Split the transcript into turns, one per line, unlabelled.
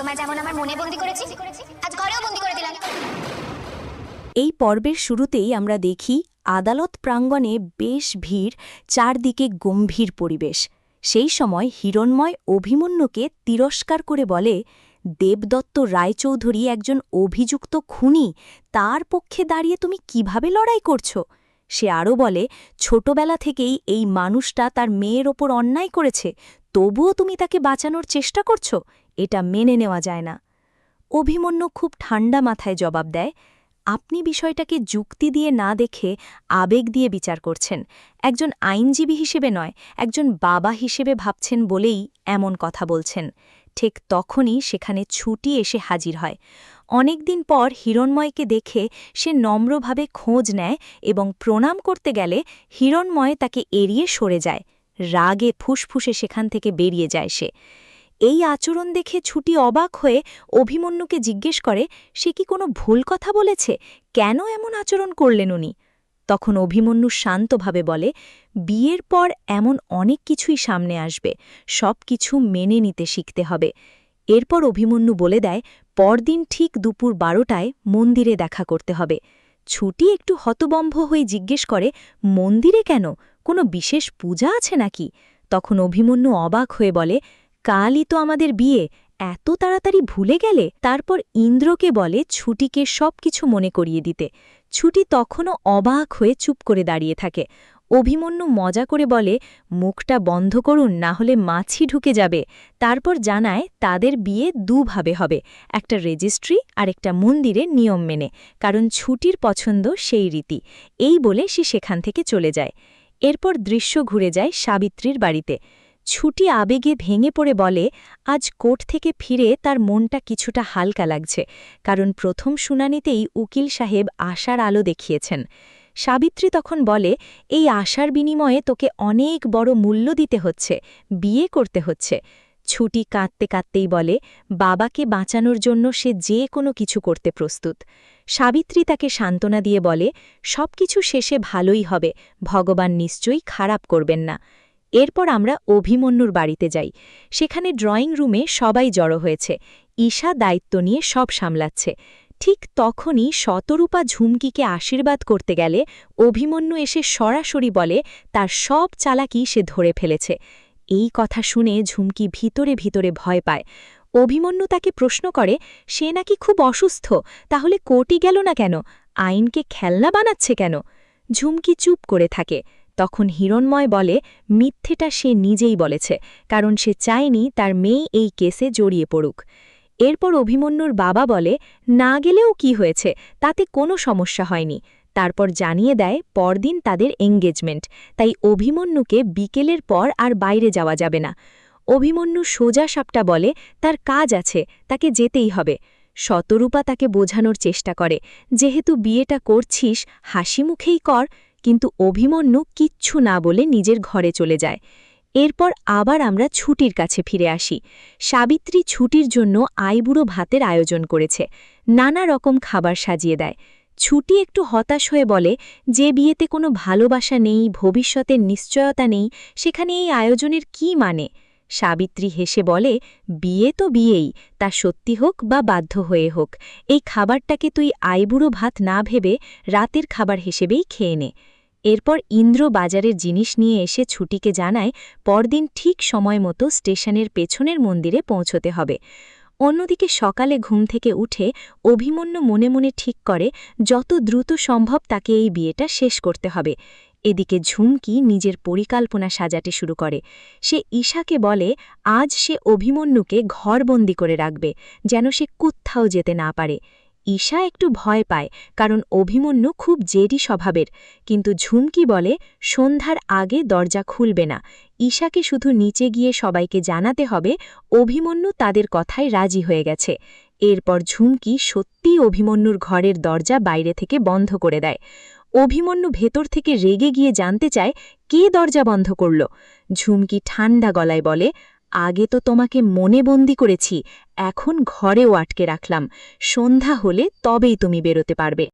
তোমায় যেমন আমার মনে বন্দি করেছি, আজ ঘরেও বন্দি করে দিলাম।
এই পর্বের শুরুতেই আমরা দেখি আদালত প্রাঙ্গণে বেশ ভিড়, চারদিকে গম্ভীর পরিবেশ। সেই সময় হিরণময় অভিমন্যুকে তিরস্কার করে বলে, দেবদত্ত রায়চৌধুরী একজন অভিযুক্ত খুনি, তার পক্ষে দাঁড়িয়ে তুমি কিভাবে লড়াই করছ? সে আরও বলে, ছোটবেলা থেকেই এই মানুষটা তার মেয়ের ওপর অন্যায় করেছে, তবুও তুমি তাকে বাঁচানোর চেষ্টা করছ, এটা মেনে নেওয়া যায় না। অভিমন্যু খুব ঠান্ডা মাথায় জবাব দেয়, আপনি বিষয়টাকে যুক্তি দিয়ে না দেখে আবেগ দিয়ে বিচার করছেন। একজন আইনজীবী হিসেবে নয়, একজন বাবা হিসেবে ভাবছেন বলেই এমন কথা বলছেন। ঠিক তখনই সেখানে ছুটি এসে হাজির হয়। অনেকদিন পর হিরণময়কে দেখে সে নম্রভাবে খোঁজ নেয় এবং প্রণাম করতে গেলে হিরণময় তাকে এড়িয়ে সরে যায়। রাগে ফুসফুসে সেখান থেকে বেরিয়ে যায় সে। এই আচরণ দেখে ছুটি অবাক হয়ে অভিমন্যুকে জিজ্ঞেস করে, সে কি কোনো ভুল কথা বলেছে? কেন এমন আচরণ করলেন উনি? তখন অভিমন্যু শান্তভাবে বলে, বিয়ের পর এমন অনেক কিছুই সামনে আসবে, সব কিছু মেনে নিতে শিখতে হবে। এরপর অভিমন্যু বলে দেয়, পরদিন ঠিক দুপুর 12টায় মন্দিরে দেখা করতে হবে। ছুটি একটু হতবম্ব হয়ে জিজ্ঞেস করে, মন্দিরে কেন? কোনো বিশেষ পূজা আছে নাকি? তখন অভিমন্যু অবাক হয়ে বলে, কালই তো আমাদের বিয়ে, এত তাড়াতাড়ি ভুলে গেলে? তারপর ইন্দ্রকে বলে ছুটিকে সবকিছু মনে করিয়ে দিতে। ছুটি তখনও অবাক হয়ে চুপ করে দাঁড়িয়ে থাকে। অভিমন্যু মজা করে বলে, মুখটা বন্ধ করুন, না হলে মাছি ঢুকে যাবে। তারপর জানায় তাদের বিয়ে দুভাবে হবে, একটা রেজিস্ট্রি আর একটা মন্দিরে নিয়ম মেনে, কারণ ছুটির পছন্দ সেই রীতি। এই বলে সে সেখান থেকে চলে যায়। এরপর দৃশ্য ঘুরে যায় সাবিত্রীর বাড়িতে। ছুটি আবেগে ভেঙে পড়ে বলে, আজ কোর্ট থেকে ফিরে তার মনটা কিছুটা হালকা লাগছে, কারণ প্রথম শুনানিতেই উকিল সাহেব আশার আলো দেখিয়েছেন। সাবিত্রী তখন বলে, এই আশার বিনিময়ে তোকে অনেক বড় মূল্য দিতে হচ্ছে, বিয়ে করতে হচ্ছে। ছুটি কাঁদতে কাঁদতেই বলে, বাবাকে বাঁচানোর জন্য সে যে কোনো কিছু করতে প্রস্তুত। সাবিত্রী তাকে সান্ত্বনা দিয়ে বলে, সবকিছু শেষে ভালোই হবে, ভগবান নিশ্চয়ই খারাপ করবেন না। এরপর আমরা অভিমন্যুর বাড়িতে যাই। সেখানে ড্রয়িং রুমে সবাই জড়ো হয়েছে। ঈশা দায়িত্ব নিয়ে সব সামলাচ্ছে। ঠিক তখনই শতরূপা ঝুমকিকে আশীর্বাদ করতে গেলে অভিমন্যু এসে সরাসরি বলে, তার সব চালাকি সে ধরে ফেলেছে। এই কথা শুনে ঝুমকি ভিতরে ভিতরে ভয় পায়। অভিমন্যু তাকে প্রশ্ন করে, সে নাকি খুব অসুস্থ, তাহলে কোর্টে গেল না কেন? আইনকে খেলনা বানাচ্ছে কেন? ঝুমকি চুপ করে থাকে। তখন হিরণময় বলে, মিথ্যেটা সে নিজেই বলেছে, কারণ সে চায়নি তার মেয়ে এই কেসে জড়িয়ে পড়ুক। এরপর অভিমন্যুর বাবা বলে, না গেলেও কি হয়েছে, তাতে কোনো সমস্যা হয়নি। তারপর জানিয়ে দেয় পরদিন তাদের এঙ্গেজমেন্ট, তাই অভিমন্যুকে বিকেলের পর আর বাইরে যাওয়া যাবে না। অভিমন্যু সোজা সাপটা বলে, তার কাজ আছে, তাকে যেতেই হবে। শতরূপা তাকে বোঝানোর চেষ্টা করে, যেহেতু বিয়েটা করছিস হাসি মুখেই কর, কিন্তু অভিমন্যু কিচ্ছু না বলে নিজের ঘরে চলে যায়। এরপর আবার আমরা ছুটির কাছে ফিরে আসি। সাবিত্রী ছুটির জন্য আইবুড়ো ভাতের আয়োজন করেছে, নানা রকম খাবার সাজিয়ে দেয়। ছুটি একটু হতাশ হয়ে বলে, যে বিয়েতে কোনো ভালোবাসা নেই, ভবিষ্যতের নিশ্চয়তা নেই, সেখানে এই আয়োজনের কি মানে? সাবিত্রী হেসে বলে, বিয়ে তো বিয়েই, তা সত্যি হোক বা বাধ্য হয়ে হোক, এই খাবারটাকে তুই আইবুড়ো ভাত না ভেবে রাতের খাবার হিসেবেই খেয়ে নে। এরপর ইন্দ্র বাজারের জিনিস নিয়ে এসে ছুটিকে জানায়, পরদিন ঠিক সময় মতো স্টেশনের পেছনের মন্দিরে পৌঁছতে হবে। অন্যদিকে সকালে ঘুম থেকে উঠে অভিমন্যু মনে মনে ঠিক করে, যত দ্রুত সম্ভব তাকে এই বিয়েটা শেষ করতে হবে। এদিকে ঝুমকি নিজের পরিকল্পনা সাজাতে শুরু করে। সে ঈশাকে বলে, আজ সে অভিমন্যুকে ঘরবন্দি করে রাখবে, যেন সে কোত্থাও যেতে না পারে। ঈশা একটু ভয় পায়, কারণ অভিমন্যু খুব জেদি স্বভাবের, কিন্তু ঝুমকি বলে, সন্ধ্যার আগে দরজা খুলবে না। ঈশাকে শুধু নিচে গিয়ে সবাইকে জানাতে হবে অভিমন্যু তাদের কথায় রাজি হয়ে গেছে। এরপর ঝুমকি সত্যিই অভিমন্যুর ঘরের দরজা বাইরে থেকে বন্ধ করে দেয়। অভিমন্যু ভেতর থেকে রেগে গিয়ে জানতে চায়, কে দরজা বন্ধ করল? ঝুমকি ঠান্ডা গলায় বলে, আগে তো তোমাকে মনে বন্দি করেছি, এখন ঘরেও আটকে রাখলাম, সন্ধ্যা হলে তবেই তুমি বেরোতে পারবে।